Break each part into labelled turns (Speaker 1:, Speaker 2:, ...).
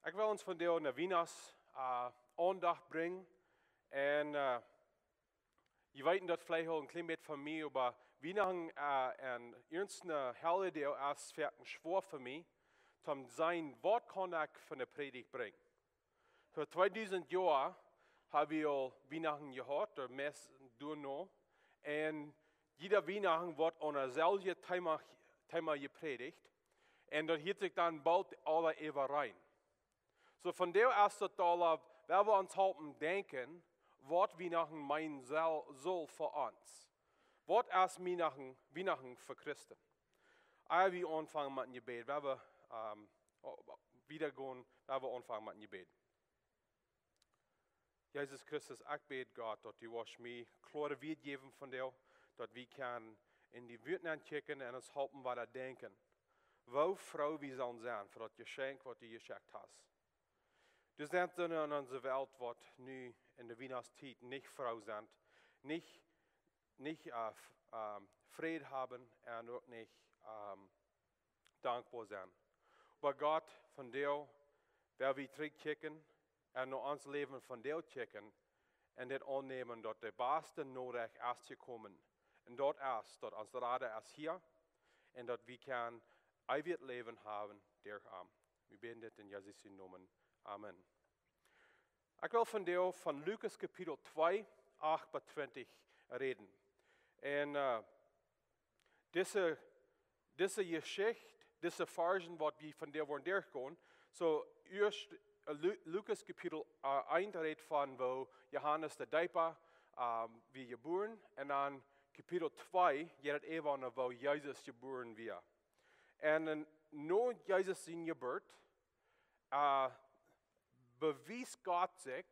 Speaker 1: Ik wil ons vandaag naar Wieners aandacht brengen. En je weet dat vielleicht al een klein beetje van mij, maar Wienachten en eerste hele deel is verder schwer voor mij. Om te zijn, wat kan ik van de predigt brengen? Voor 2000 jaar hebben we al Wienachten gehad, de meesten doen nog. En jeder Wienachten wordt aan hetzelfde thema gepredigt. En dat hield zich dan bald alle even rein. So van der is het al, waar we ons helpen denken, wat Wienachten meinen soll voor ons. Wat is Wienachten voor Christen? We anfangen met een gebed. Waar we wieder gaan, waar we anfangen met een gebed. Jesus Christus, ik bid God, dat u ons mij klare weergeven van jou, dat we kan in die Wienachten kijken en ons helpen wat we denken. Wo vrouw we zullen zijn voor dat geschenk wat u geschenkt hebt. Dus dat in onze wereld wat nu in de Weihnachtstiet niet vrouw zijn, niet vrede hebben en ook niet dankbaar zijn. Maar God, van jou, waar we terugkijken en naar ons leven van jou kijken en dit aannemen dat de Baste Norecht is gekomen. En dat is, dat ons Rader is hier en dat we kan eeuwig leven hebben door hem. We bidden dit in Jesus Sien Komen. Amen. Ik wil vandaag van Lucas kapitel 2, 28 reden. En deze geschichte, deze versen wat we vandaag worden doorgaan. So, eerst Lucas kapitel 1 redt van wo Johannes de Döper wie geboren. En dan kapitel 2 gaat het even aan wo Jezus geboren werd. En na Jezus zijn geboorte bewijst God zich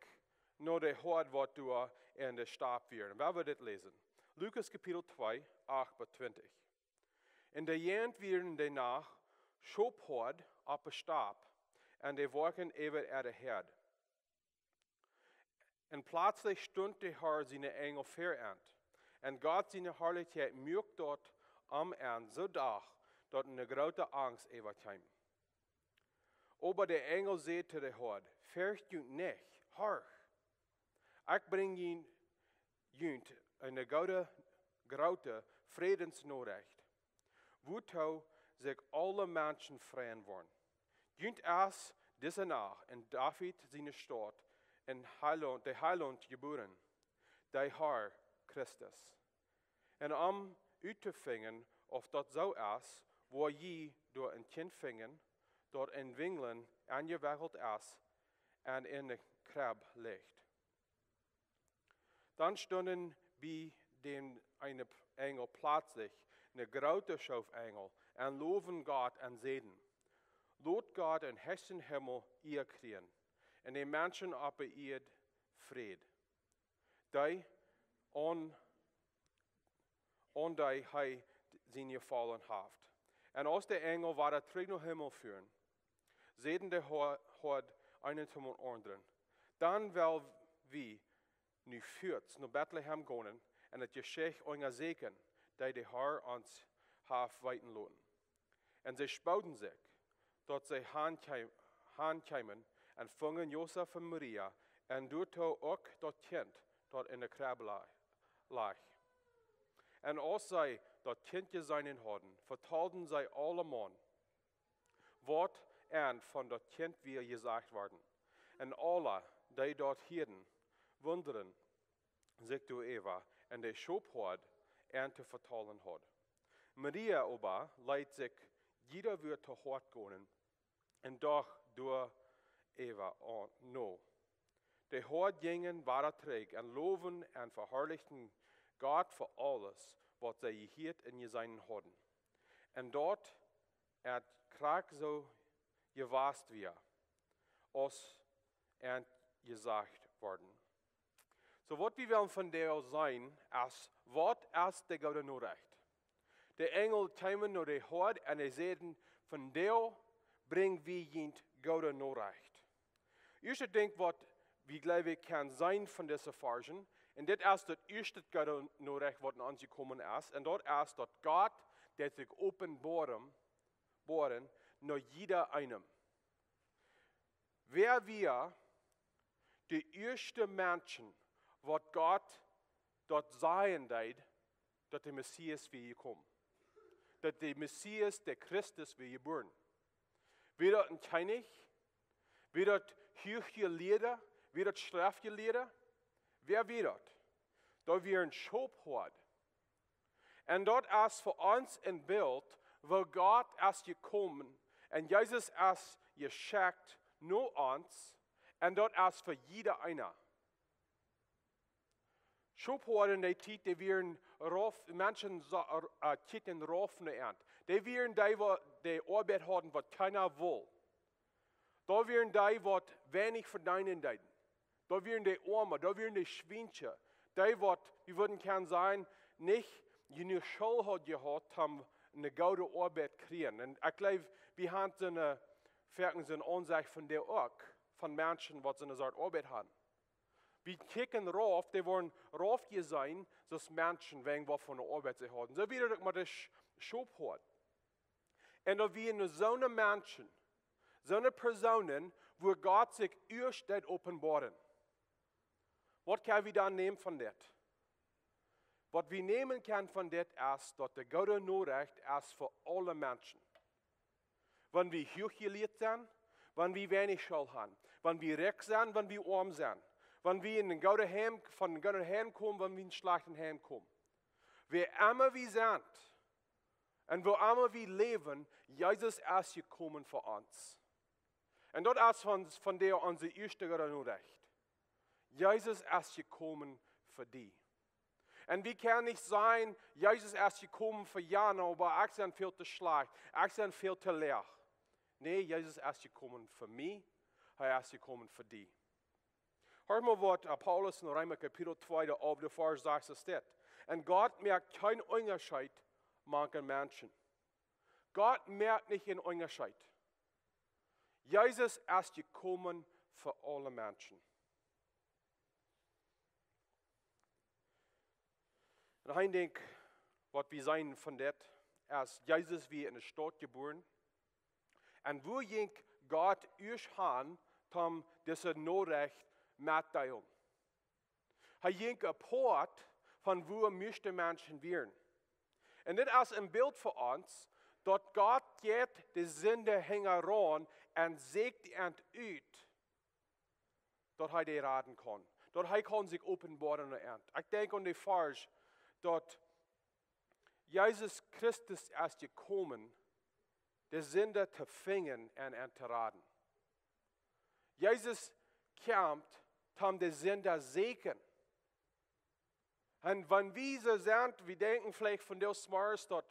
Speaker 1: naar de hoort wat door in de stap weer. Waar we dit lezen? Lucas kapitel 2, 28. In de jent werden daarna schoop hoort op een stap en de wolken even de herd. En plötzlich stond de Herr zijn engel verant. En God zijn herrlichheid merkt dort am en zodat dat een grote angst even kwam. Aber der Engel sagte der Herd, fürcht u nicht, horch. Ich bring junt eine grote Friedensnorecht, wozu sich alle Menschen freuen wollen. Junt ist diese Nacht in David seine Stadt in Heilant, der Heilant geboren, der Herr Christus. En uit te vingen of dat zo is, waar je door een kind vingen, dat in wingelen aangewikkeld is en in de krab ligt. Dan stonden bij den eine Engel plötzlich, een grote Schofengel, en loven Gott en zeiden, Lot Gott in hessen Himmel ihr kriegen, en de mensen op de eerd vrede. Die on die hij zijn gevallen heeft. En als de Engel war terug naar Himmel führen, zeiden de Hord einen zum anderen. Dan wel wie nu voorts naar Bethlehem gaan en het geschenk onger zeken, die de Herr ons heeft weten laten. En zij spouden zich, dat zij aankwamen en vingen Josef en Maria en doorto ook dat kind dat in de krab lag. En als zij dat kindje zijn hadden, vertelden zij allemaal wat en van dat kind weer gezegd worden. En alle die dat hielden, wonderen zich door Eva en de schoophoord en te vertellen had. Maria aber leidt zich jeder weer te hort gaan en doch door Eva no. De hoort gingen waren terug en loven en verherrlichten God voor alles wat zij gehoord en gezien hadden. En dat het krak zo gewaast weer, als het gezegd worden. So wat we willen van daar zijn, is, wat is de Goede Norecht? De engel kwamen naar de hoord en hij zeiden, van daar brengen we jent Goede Norecht. Eerst denk wat we geloven kan zijn van deze versen. En dit is het eerste Goede Norecht wat naar ons gekomen is. En dat is dat God dat zich openbaren naar jeder einem. wer wir die erste Menschen, was Gott dort sein deed, dass der Messias wie kommen. Dass der Messias, der Christus, wie geboren. Wie dort ein Kjennich, wie dort Kirchenlehrer, wie dort Strafgelehrer, wer wie dort? Da wir ein Schop hat. Und dort ist für uns ein Bild, wo Gott ist gekommen und Jesus ist geschickt nur uns und dort ist für jeder einer. Schop hat in der Tiet, die wir Menschen kicken rauf ernst. Die wären die Arbeit haben, was keiner will. Da wären die, was wenig verdienen deuten. Da wären die Arme, da wären die Schwinche. Die, was, wir würden gern sein, nicht genug Schule hat gehabt, haben eine gute Arbeit kriegen. Und ich glaube, wir haben so eine Ansicht von der auch, von Menschen, was so eine Art Arbeit haben. Wir kicken rauf, die wollen rauf sein, dass Menschen wegen was von der Arbeit sie haben. So wie man das Schub hat. Und da wir so eine Menschen, so eine Personen, wo Gott sich erst offenbaren. Was können wir dann nehmen von das? Was wir nehmen können von das ist, dass der Gott Norecht ist für alle Menschen. Wenn wir hochgelehrt sind, wenn wir wenig Schuld haben, wenn wir reich sind, wenn wir arm sind, wenn wir in den guten Heim, von den guten Heim kommen, wenn wir in den schlechten Heim kommen. Wer immer wir sind und wo immer wir leben, Jesus ist gekommen für uns. Und dort ist von der unser erster Gott Norecht. Jesus ist gekommen für die. Und wir können nicht sein, Jesus ist gekommen für Jana, aber ich bin viel zu schlecht, ich bin viel zu leer. Nee, Jesus ist gekommen für mich, er ist gekommen für die. Hör mal, was Paulus in Römer Kapitel 2, der Vers 6 steht. Und Gott merkt keinen Unterschied manchen Menschen. Gott merkt nicht einen Unterschied. Jesus ist gekommen für alle Menschen. Und ich denke, was wir sein von das, ist Jesus wie in der Stadt geboren. Und wo ging Gott erst an, um diese Norecht mitteilen. Er ging ein Port, von wo möchte Menschen werden. Und das ist ein Bild für uns, dass Gott geht die Sünde heran und sägt und ut, dass er die raten kann. Dass er kann sich offenbaren und ich denke an die Vers, dass Jesus Christus ist gekommen, die Sünde zu finden und zu raten. Jesus kam, um die Sünde zu segnen. Und wenn wir so sind, wir denken vielleicht von der Smars, dass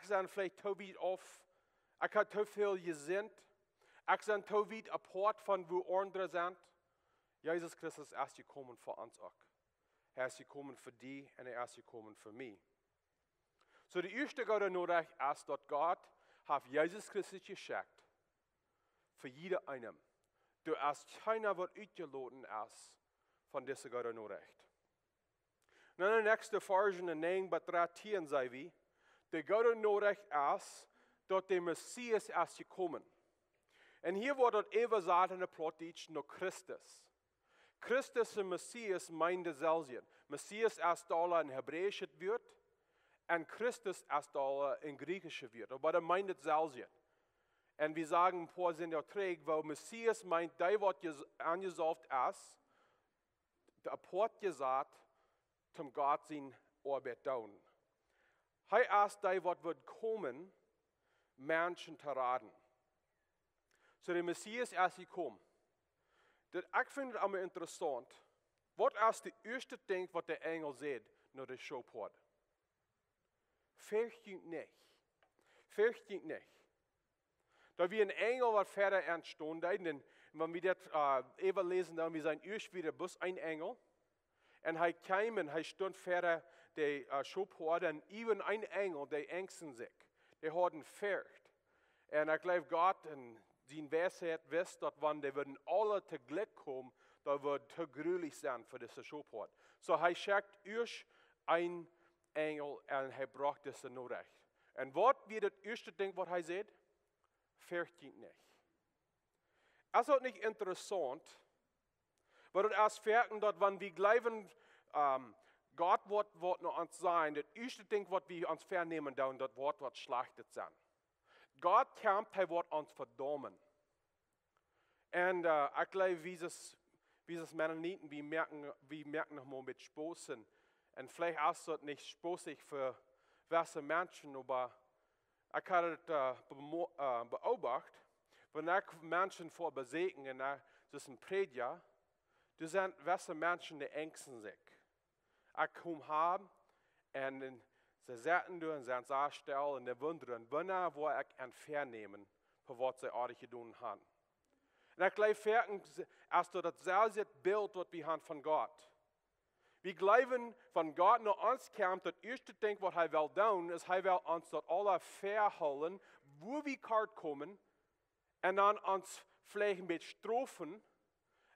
Speaker 1: ich bin vielleicht zu weit auf, ich habe zu viel gesinnt, ich bin zu weit apart von wo andere sind. Jesus Christus ist gekommen für uns auch. Er ist gekommen für die und er ist gekommen für mich. So die erste Gott Norecht ist, dass Gott hat Jesus Christus geschickt für jeder einen. Du hast keiner, was ausgeladen ist von dieser Gott Norecht. Und in der nächsten Vers in 9-13 sei wie, der Gott Norecht ist, dass der Messias ist gekommen. Und hier wird dort eben gesagt in der Plattdeutsch noch Christus. Christus und Messias meint dasselbe. Messias ist da in Hebräisch wird und Christus ist da in Griechisch wird. Aber er meint dasselbe. Und wir sagen, ein paar sind ja träg, weil Messias meint, der was angesaugt ist, der Aport gesagt, zum Gott sein Arbeit tun. Er ist der, was wird kommen, Menschen zu raten. So der Messias ist gekommen. Ich finde es immer interessant. Was ist das erste Ding, was der Engel sieht, nach der Schubhut? Fürcht dich nicht. Fürcht dich nicht. Da wir ein Engel was fertig entstanden, und wenn wir das eben lesen, dann wir sein erst wieder bloß ein Engel. Und er kam und er stand fertig, der Schubhut, und eben ein Engel, der ängsten sich. Der hat ihn fürcht. Und ich glaube, Gott in seine Weisheit wisst, dass wenn die würden alle zu Glück kommen, da wird zu grülich sein für diese Schubhut. So er schickt erst ein Engel und er braucht das Norecht. Und was wird das erste Ding, was er sieht? Fürcht dich nicht. Es ist nicht interessant, weil das erst merken, dass wenn wir glauben, Gott wird noch uns sein, das erste Ding, was wir uns vernehmen, das wird schlechtes sein. Gott kämpft, er wird uns verdammen. Und ich glaube, wie es Mennoniten, wir merken noch mal mit Sposen. Und vielleicht ist das nicht sposig für gewisse Menschen, aber ich habe das beobachtet, wenn ich Menschen vorbesegen, und das ist ein Prediger, das sind gewisse Menschen, die ängsten sich. Ich komme haben, und sie sitzen da und sind sehr still und sie wundern, wo ich entfernen, für was sie ordentlich getan haben. Und ich glaube, als du das selbe Bild, das wir haben von Gott. Wir glauben, wenn Gott nach uns kommt, das erste Ding, was er will tun, ist, er will uns dort alle verholen, wo wir kommen, und dann uns vielleicht mit strafen.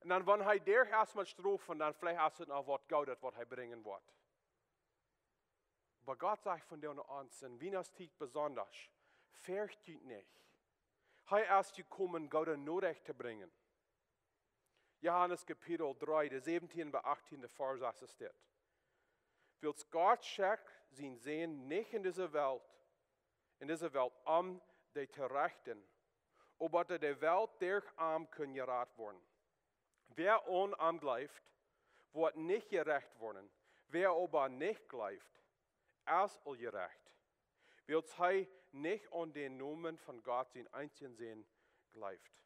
Speaker 1: Und dann, wenn er der erstmal strafen, dann vielleicht ist es noch was Gutes, was er bringen wird. Aber Gott sagt von dir und uns, in Wienachten besonders, fürchtet nicht. Er ist gekommen, Gott in Norecht zu bringen. Johannes Kapitel 3, der 17. bis 18. Vers steht. Wils Gott schickt sein Sehen nicht in dieser Welt, die zu rechten, aber die Welt durch kann gerettet werden. Wer unarm glaubt, wird nicht gerecht werden. Wer aber nicht glaubt, ist gerecht. Wils er nicht an den Namen von Gott, sein einzigen Sehen, glaubt.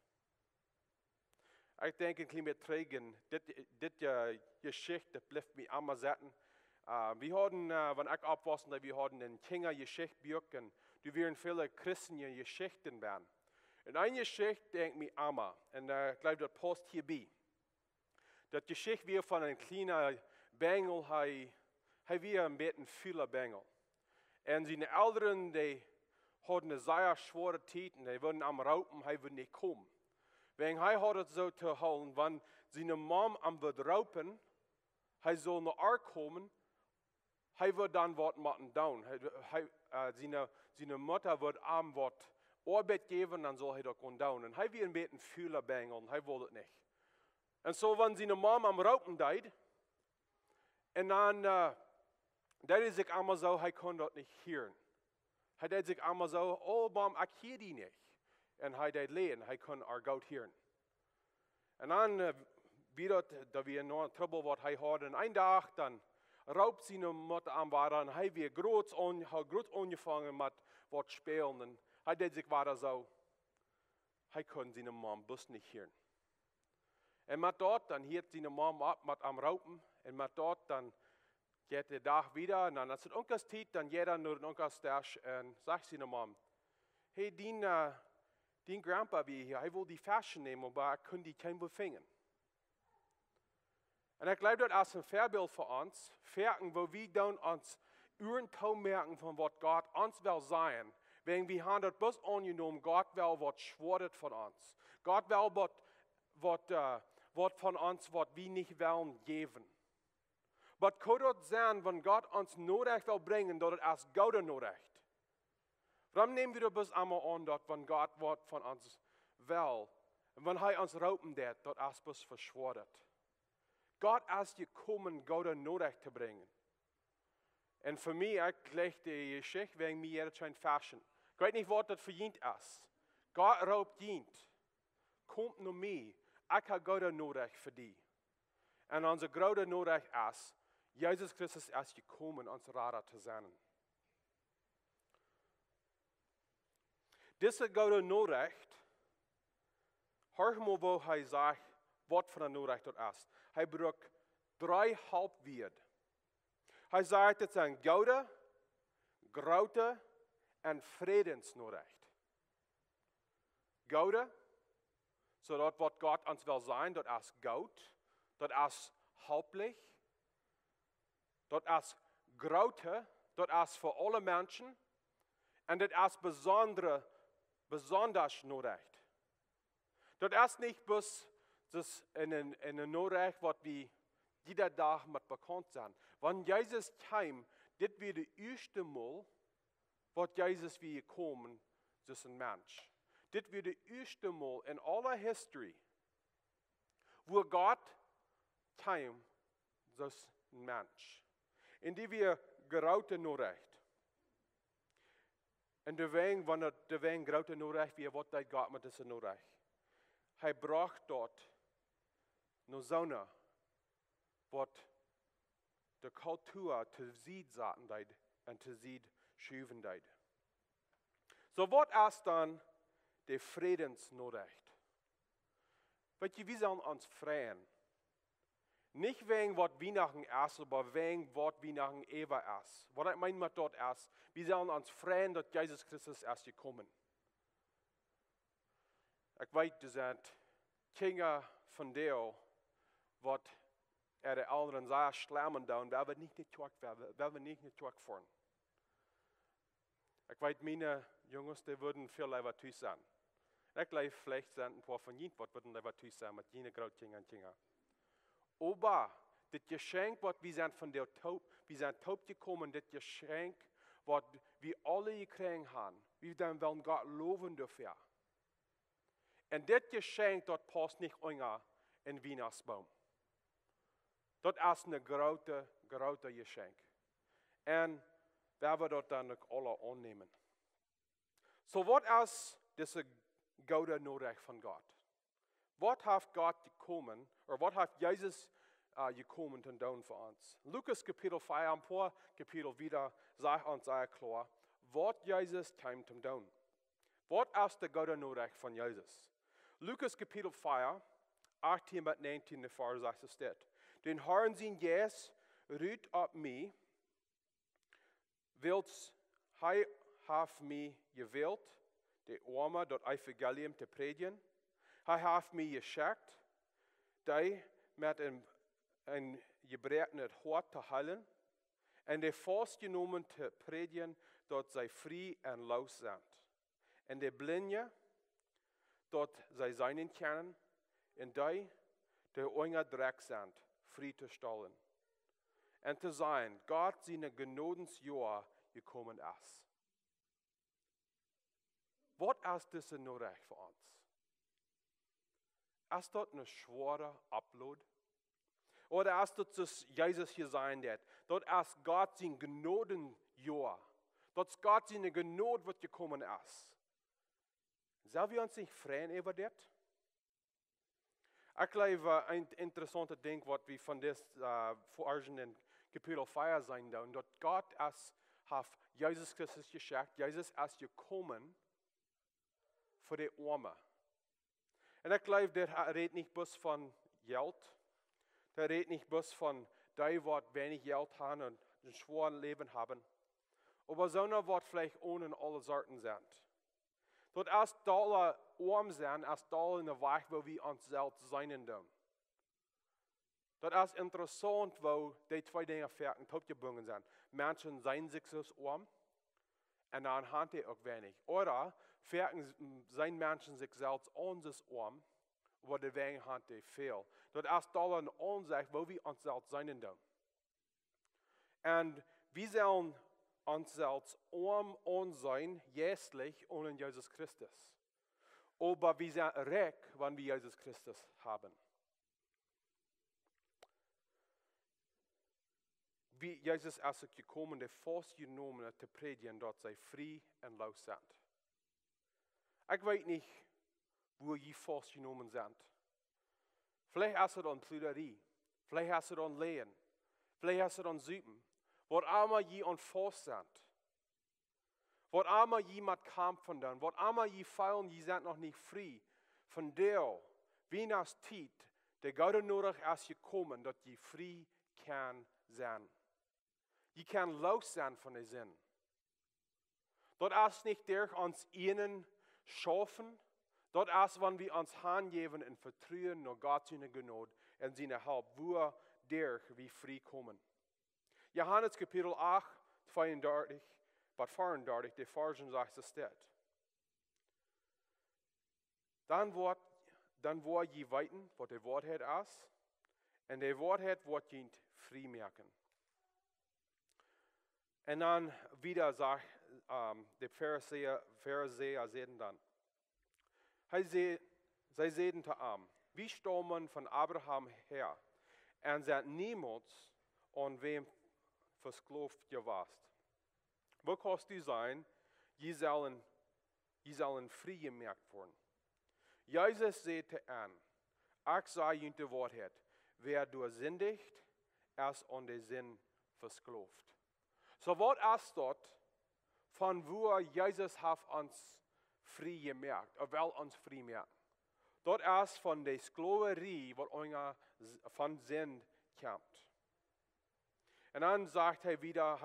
Speaker 1: Ich denke, ein bisschen trägen, diese Geschichte bleibt mir immer sitzen. Wir hatten, wenn ich aufwachsen, wir hatten ein Kindergeschichtbuch und da werden viele christliche Geschichten werden. Und eine Geschichte denkt mir immer, und ich glaube, das passt hierbei. Das Geschichte wird von einem kleinen Bengel, er war ein bisschen vieler Bengel. Und seine Eltern, die hatten eine sehr schwere Tiet und die würden am Raupen, er würde nicht kommen. Wenn er hat es so zu holen, wenn seine Mom am wird raupen, er soll nach kommen, er wird dann was machen down. Seine Mutter wird ihm was Arbeit geben, dann soll er da kommen down. Und er wird ein bisschen fühler Bengel und er wollte nicht. Und so, wenn seine Mom am Raupen died, und dann, da ist sich einmal so, er kann das nicht hören. Er hat sich einmal so, oh Mom, ich höre die nicht. Und er hat lehen, er kann Gott hören. Und dann, wieder, da wir noch ein Trouble, was er hat, und ein Tag, dann raubt seine Mutter am Wasser, und er wird groß angefangen mit was spielen. Und er hat sich weiter so, er kann seine Mom bloß nicht hören. Und mit dort, dann hielt seine Mom ab mit am Raupen, und mit dort, dann geht der Tag wieder, und dann ist es Onkels Tiet, dann jeder nur den Onkels Stash, und sagt seine Mom, hey, den Grandpa wie hier, er will die Fashion nehmen, aber er kann die kein befingen. Und ich glaube, das ist ein Vorbild für uns, wo wir dann uns Uhren merken von was Gott uns will sein, wenn wir haben das bloß angenommen, Gott will was schworet von uns. Gott will was von uns, was wir nicht wollen, geben. Aber kann das sein, wenn Gott uns Norecht will bringen, dass es Gott Norecht. Warum nehmen wir das bloß einmal an, dass wenn Gott was von uns will, und wenn er uns rauben wird, dass es bloß verschworet. Gott ist gekommen, Gott Norecht zu bringen. Und für mich, ich lege die Geschichte wegen mir jetzt schon fashion. Ich weiß nicht, was das verdient ist. Gott raubt dient. Kommt nur mir. Ich habe Gott Norecht für die. Und unser großer Norecht ist, Jesus Christus ist gekommen, uns Rader zu sein. Diese Gott Norecht, hör mal, wo er sagt, was von der Norecht dort ist. Er braucht 3 Hauptwörter. Er sagt, es ist ein Goude, Grote und Friedensnorecht. Goude, so dort, was Gott uns will sein, dort ist Gott, dort ist hauptlich, dort ist Grote, dort ist für alle Menschen und dort ist besonders Norecht. Dort ist nicht bloß das in ein Norecht, was wir jeder Tag mit bekannt sind. Wenn Jesus kam, das wird das erste Mal, was Jesus wie gekommen, das ist ein Mensch. dit weer de eerste Mal in aller History, wo Gott kam, als ein Mensch. In die wir geroute Norecht. En de wegen grote Norecht, wie wat hij gaat met deze Norecht. Hij bracht dort naar zona, wat de cultuur te zien zaten deed en te zien schuiven deed. So wat is dan de Friedensnorecht? Weet je, wie sollen ons freien? Nicht wegen wat Weihnachten ist, aber wegen wat Weihnachten ever ist. Was ich meine mit dort ist, wir sollen uns freuen, dass Jesus Christus erst gekommen. Ich weiß, das sind Kinder von dir, was de anderen sehr schlimmen tun, weil wir nicht zurückfahren. Ich weiß, meine Jungs, die würden viel lieber tun sein. Ich glaube, vielleicht sind ein paar von ihnen, was würden lieber tun sein mit jenen Großkinder und Kinder. Aber das Geschenk, was wir sind von der Taub, wir sind taub gekommen, das Geschenk, was wir alle gekriegt haben, wir dann wollen Gott loben dafür. Und das Geschenk, das passt nicht in den Weihnachtsbaum. Das ist ein großes Geschenk. Und wir werden das dann alle annehmen. So, was ist diese gute Norecht von Gott? Was hat Gott gekommen, oder was hat Jesus gekommen zu tun für uns? Lukas Kapitel 4, ein paar Kapitel wieder, sagt uns sehr klar, was Jesus kam zu tun. Was ist die gute Norecht von Jesus? Lukas Kapitel 4, 18 bis 19, der Vers sagt es steht. Den Herrn sein Jes ruht auf mich, wills hij heeft mij gewählt, de Arme dat Evangelium te predigen. Hij heeft mij geschickt, die met een gebroken het hart te heilen, en de vastgenomen te predigen dat zij vrij en los zijn. En de blinde dat zij zijn kennen, en die ongedrekt zijn, vrij te stellen. En te zijn, Gott zijn genodensjahr gekommen ist. Wat is deze Norecht voor ons? Is dat een schwere upload? Oder is dat zoals Jezus gezegd heeft? Dat is God zijn genodenjahr. Dat is God zijn genode wat gekommen is. Zullen we ons niet freuen over dit? Ik geloof een interessante ding wat we van dit voorargen in Kapitel 4 zijn doen. Dat God heeft Jezus Christus geschickt. Jezus is gekommen voor de armen. En ik geloof, dat redt niet bloß van geld. Dat redt niet bloß van die wat wenig geld hebben en een schwer leven hebben. Aber sondern wat vielleicht ohne alle Sorten sind. Dat als alle arm zijn, als alle in de weg waar we ons zelf zijn doen. Dat is interessant, wo die twee dingen verken topgebunden zijn. Menschen zijn zich zo arm en dan haben die ook wenig. Oder zijn mensen zichzelf ons arm, waar de wenig haben die veel. Dat is alle in ons waar we ons zelf zijn doen. En we zullen ons zelf arm zijn, jährlich ohne Jesus Christus. Aber wir sind reich, wenn wir Jesus Christus haben. Wie Jesus ist gekommen, der vastgenomen te predigen, dat zij vrij en los zijn. Ik weet niet wo je vastgenomen zijn. Vielleicht is het aan Plüderie, vielleicht is het aan Lehen, vielleicht is het aan Zupen. Wat allemaal je aan vast zijn. Wat allemaal je met kampen doen. Wat allemaal je feilen, je zijn nog niet vrij. Van der, wie als Tiet, de Gott nodig is gekomen, dat je vrij kan zijn. Je kan los zijn van de zin. Dat is niet durch ons ihnen schaffen. Dat is wanneer we ons aangeven en vertrouwen naar Gott zijn genade en zijn hulp, wo durch we vrij komen. Johannes Kapitel 8, 32, wat 34, de versen zegt es steht. Dan wordt je weten wat de waarheid is, en de waarheid wordt je vrij maken. En dan wieder sagt de Pharisäer zeggen dan, zij zeiden te hem, wie stammen van Abraham her en zijn niemals aan wem verskloofd je was. Wat kost u zijn, je zullen vrijgemaakt worden. Jezus zei te hen, ik zei jullie de waarheid, wer doorzündigt, is aan de zin verskloofd. So wat is dat van waar Jezus heeft ons vrijgemaakt, of wel ons vrijgemaakt? Dat is van de slaverij wat ons van zin kämpft. En dan zegt hij wieder,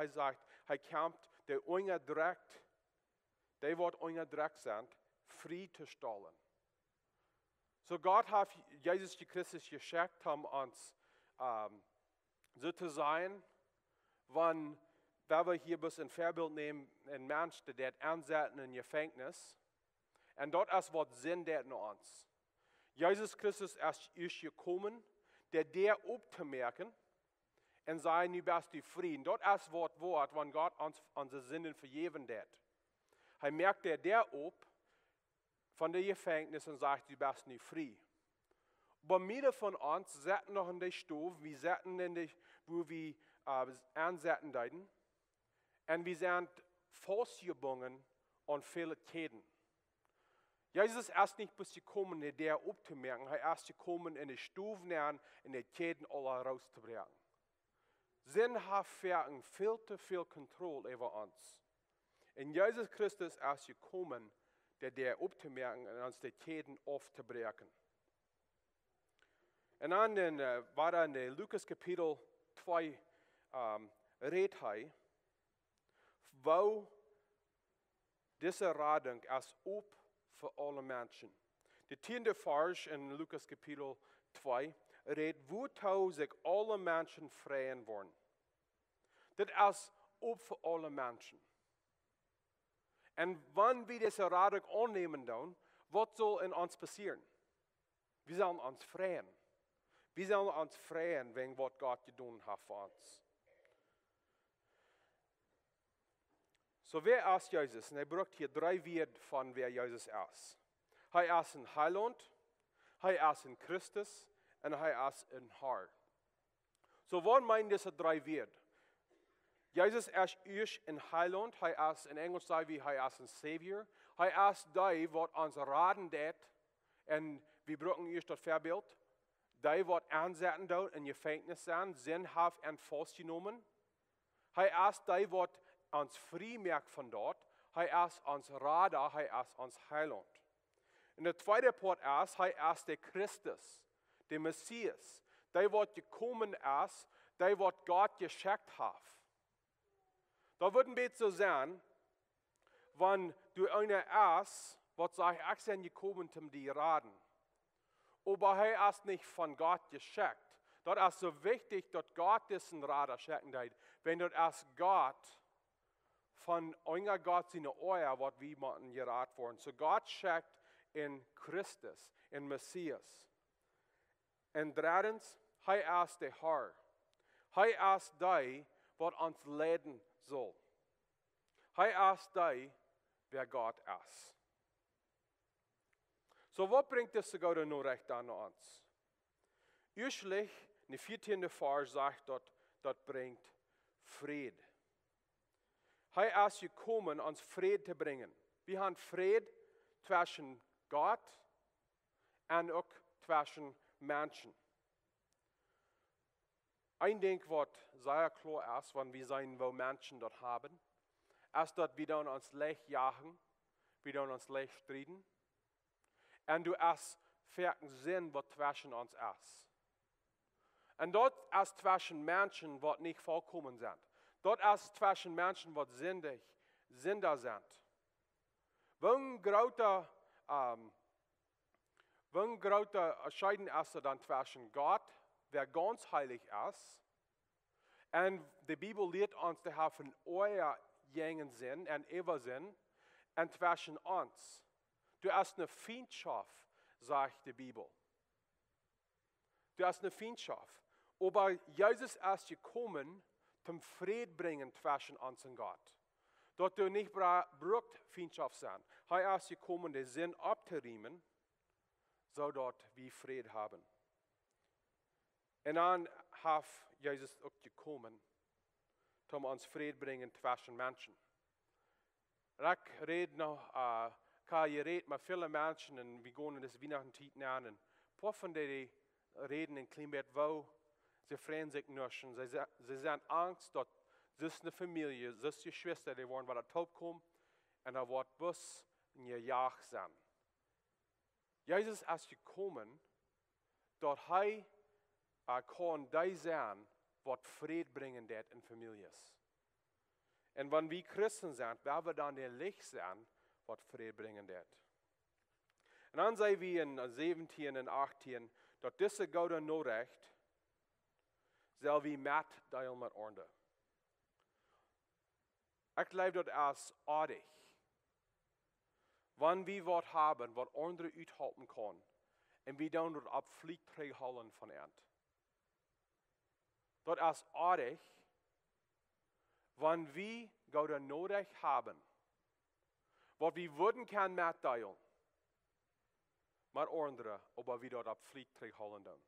Speaker 1: hij kämpft de onderdrukt, die wat onderdrukt zijn, vrij te stellen. So Gott hat Jesus Christus geschickt, um uns so zu sein, wenn wir hier bis ein Vorbild nehmen, ein Mensch, der ansetzen in Gefängnis, und dort ist was Sinn der in uns. Jesus Christus ist gekommen, der aufzumerken, und sei nu bist du Frieden. Dort ist was Wort, wenn Gott uns unsere Sünden vergeben hat. Er merkt der auf, von der Gefängnis und sagt, du bist nicht frei. Aber viele von uns sitzen noch in der Stube, wir sitzen wo wir ansetzen deuten, und wir sind festgebunden an viele Ketten. Jesus ist nicht bis gekommen, der aufzumerken, er ist gekommen, in die Stufen in die Ketten alle rauszubringen. Sinnhaft werden viel zu viel Kontrolle über uns. Und Jesus Christus ist gekommen, der aufzumerken und uns die Ketten aufzubrechen. Und dann war er in Lukas Kapitel 2 redet er, wo diese Radung ist auf für alle Menschen. Die 10. Vers in Lukas Kapitel 2 redet, wozu sich alle Menschen freien wollen. Das ist auf für alle Menschen. Und wenn wir diese Radung annehmen, dann, was soll in uns passieren? Wir sollen uns freuen. Wir sollen uns freuen, wegen was Gott getan hat für uns. So, wer ist Jesus? Und er braucht hier 3 Wörter von wer Jesus ist. Er ist ein Heiland, er ist ein Christus und er ist ein Herr. So, was meinen diese 3 Wörter? Jesus ist ein Heiland, er ist in Englisch sagen wir, er ist ein Savior. Er ist der, was uns raten wird, und wir brauchen erst das Vorbild, der, was ansetzen dort in Gefängnis sind, sinnhaft und festgenommen. Er ist der, was uns frei macht von dort. Er ist uns Radar, er ist uns Heiland. Und der zweite Part ist, er ist der Christus, der Messias, der, was gekommen ist, der, was Gott geschickt hat. Da würden wir so sein, wenn du einer ist, was sagt, ich bin gekommen, um die raten. Aber er ist nicht von Gott geschickt. Das ist so wichtig, dass Gott diesen Rat schicken hat. Wenn das ist Gott, von einer Gott seine Ohr, was wir machen, geraten worden. So Gott schickt in Christus, in Messias. Und drittens, er ist der Herr. Er ist der, was uns leiden soll. Er ist der, wer Gott ist. So, was bringt das sogar der Norecht an uns? Ursprünglich, in der 14. Vers sagt, das bringt Frieden. Er ist gekommen, uns Frieden zu bringen. Wir haben Frieden zwischen Gott und auch zwischen Menschen. Ein Ding, was sehr klar ist, wenn wir sehen, wo Menschen dort haben, ist, dass wir uns leicht jagen, wir uns leicht streiten. Und du hast fertig Sinn, was zwischen uns ist. Und dort ist zwischen Menschen, die nicht vollkommen sind. Dort ist zwischen Menschen, die Sünder sind. Wenn großer Scheiden ist dann zwischen Gott, wer ganz heilig ist, und die Bibel lehrt uns, zu haben euer jenen Sinn und Ebersinn, und zwischen uns. Du hast eine Feindschaft, sagt die Bibel. Du hast eine Feindschaft. Aber Jesus ist gekommen, zum Frieden bringen zwischen uns und Gott. Dort du nicht braucht Feindschaft sein. Er ist gekommen, den Sinn abzuriemen zodat wir Frieden haben. En dan heeft Jesus ook gekomen om ons vrede brengen tussen mensen. En ik red nog, kan je reden met veel mensen en we gaan in deze Wienachten aan en paar van die reden een klein beetje wou, ze vreemd zich nuschen. Ze zijn angst dat zussen familie, zussen je schwester, die worden wat top komen en dat wordt bus in je jaag zijn. Jezus is gekomen dat hij kan die zijn wat vrede brengen deed in families. En wanneer we Christen zijn, waar we dan de licht zijn, wat vrede brengen deed. En dan zijn we in 17 en 18, dat deze gouden Norecht zal we met delen met anderen. Ik geloof dat als aardig. Wanneer we wat hebben, wat anderen uithalten kan, en we dan dat op vliegtuig halen van eind. Dat is aardig, wanneer we gouden nodig hebben, wat we worden kan metdelen, maar anderen, aber we dat op vliegtuig halen dan.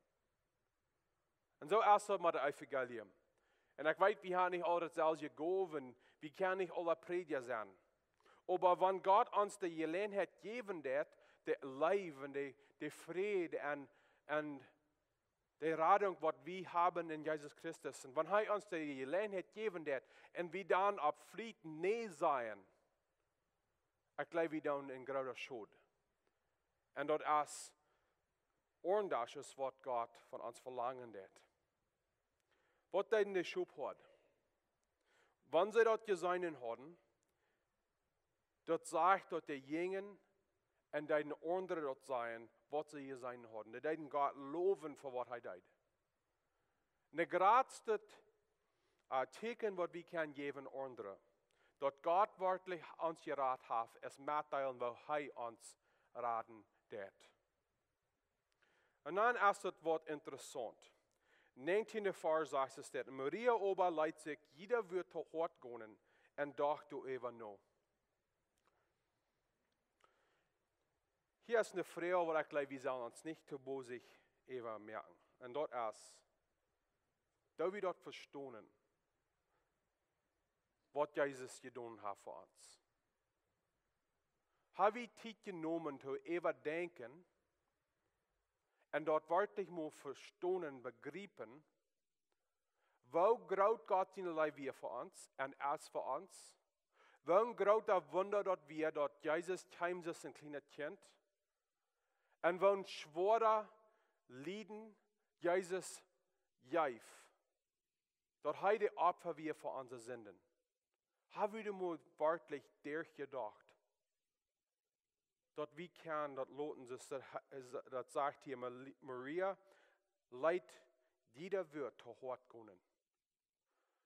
Speaker 1: En zo is het met het evangelium. En ik weet, we hebben niet altijd zelfs gegeven, we kunnen niet alle prediker zijn. Aber wanneer God ons de gelegenheid geven deed, de leven, de vrede en de redding wat we hebben in Jezus Christus. En wanneer hij ons de gelegenheid geven deed, en we dan op vlieg nee zijn, ik geloof we dan in grote schuld. En dat is ordentlich wat God van ons verlangen deed. Wat deed de schuld had? Wanneer ze dat gezien hadden, dat zegt dat de jongen en de anderen dat zijn wat ze gezien hadden. Die deden God loven voor wat hij deed. En de grootste teken wat we kunnen geven anderen, dat God werkelijk ons geraad heeft, is middelen wat hij ons raden deed. En dan is het wat interessant. 19e vers zegt het, Maria ober leidt zich, jeder wird te hort gaan en dacht du even no. Hier is een vrouw waar ik geloof, we zullen ons niet te bozig even merken. En dat is, dat we dat verstaan, wat Jezus gedaan heeft voor ons. Hebben we tijd genomen te even denken en dat werkelijk moet verstaan en begrijpen, hoe groot God zijn leven weer voor ons en is voor ons. Hoe groot dat wonder dat we dat Jezus kwam is een kleine kind. En wat zware lijden Jezus geeft, dat hij de Opfer weer voor onze zinden. Hebben we moet werkelijk doorgedacht, dat we kan dat loten, dat zegt hier Maria, leidt jeder wird te hort kunnen.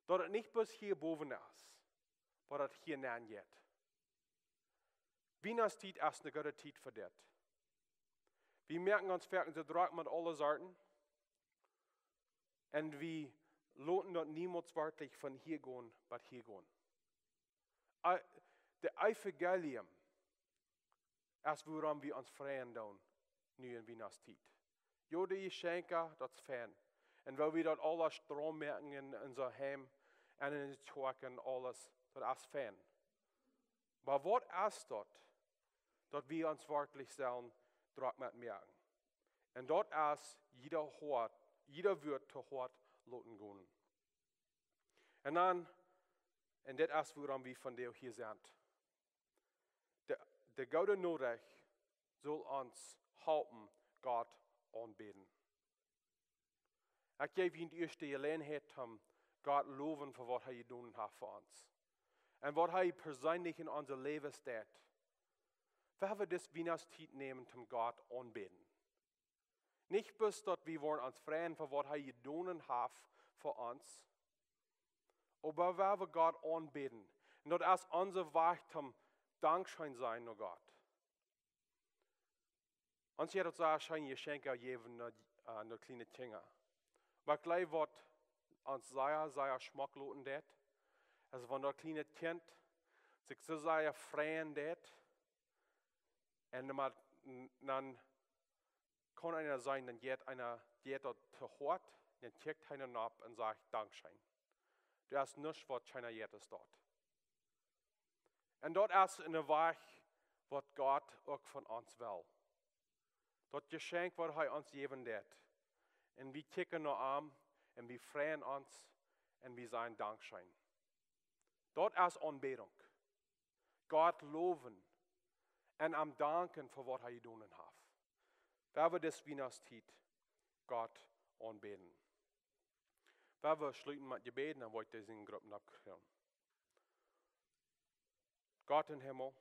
Speaker 1: Dat het niet bis hier boven is, maar dat hier neer gaat. Weihnachtstiet is een goede tijd voor dit. We merken ons werken te druk met alle Sorten. En we laten dat niemand werkelijk van hier gaan, maar hier gaan. De evangelium is waarom we ons vrijen doen, nu in Weihnachtstiet. Ja, de geschenken, dat is fijn. En wil we dat alles stroom merken in onze heim en in het kerk en alles, dat is fijn. Maar wat is dat we ons werkelijk zelf druk met merken? En dat is jeder wird te hort laten gaan. En dan, en dit is waarom we vandaag hier zijn. De gouden Norecht zal ons helpen God aanbidden. Ik geef je de eerste gelegenheid om God loven voor wat hij gedaan heeft voor ons. En wat hij persoonlijk in onze leven staat. We hebben dit Weihnachtstiet nemen om God aanbidden. Niet bloß dat we worden ons vrijen voor wat hij gedaan heeft voor ons. Maar we hebben God aanbidden. En dat is onze weg om dankbaar zijn naar God. Ons heeft het zo schijn geschenken geven naar kleine kinderen. Maar gleich wat ons sehr schmack laten deed, is van dat kleine kind zich zo sehr vrijen deed. En dan kann einer sein, dann geht dort zu hart, dann checkt einer ab und sagt Dankeschön. Du hast nichts, was keiner jetzt dort. Und dort ist eine Weg, was Gott auch von uns will. Das Geschenk, was er uns geben wird. Und wir kicken nur an, und wir freuen uns, und wir sagen Dankeschön. Dort ist Anbetung. Gott loben und am Danken für was er getan hat. Wer wird das Weihnachtstiet Gott anbeten? Wer wir schließen mit Gebeten, dann wollte ich diese Gruppen abhören. Gott im Himmel,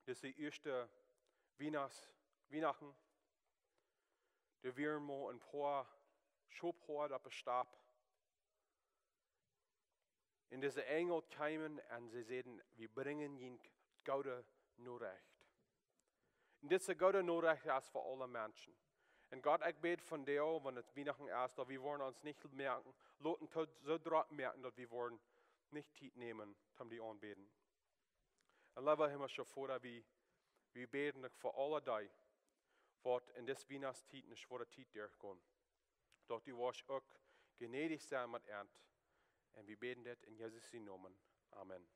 Speaker 1: das ist die erste Weihnachten. Da wir mal ein paar Schubhort auf den Stab. Und diese Engel kamen und sie sagten, wir bringen ihn Gott Norecht. Und diese Gott Norecht ist für alle Menschen. Und Gott, ich bete von dir, wenn es Weihnachten ist, dass wir wollen uns nicht merken, Leuten so drauf merken, dass wir wollen nicht Tiet nehmen, um die anbeten. Und lieber himmlischer Vater, wir beten für alle die, was in das Weihnachtstiet nicht vor der Tiet durchgehen. Doch du wirst auch gnädig sein mit Ernst. Und wir beten das in Jesus Sien Komen. Amen.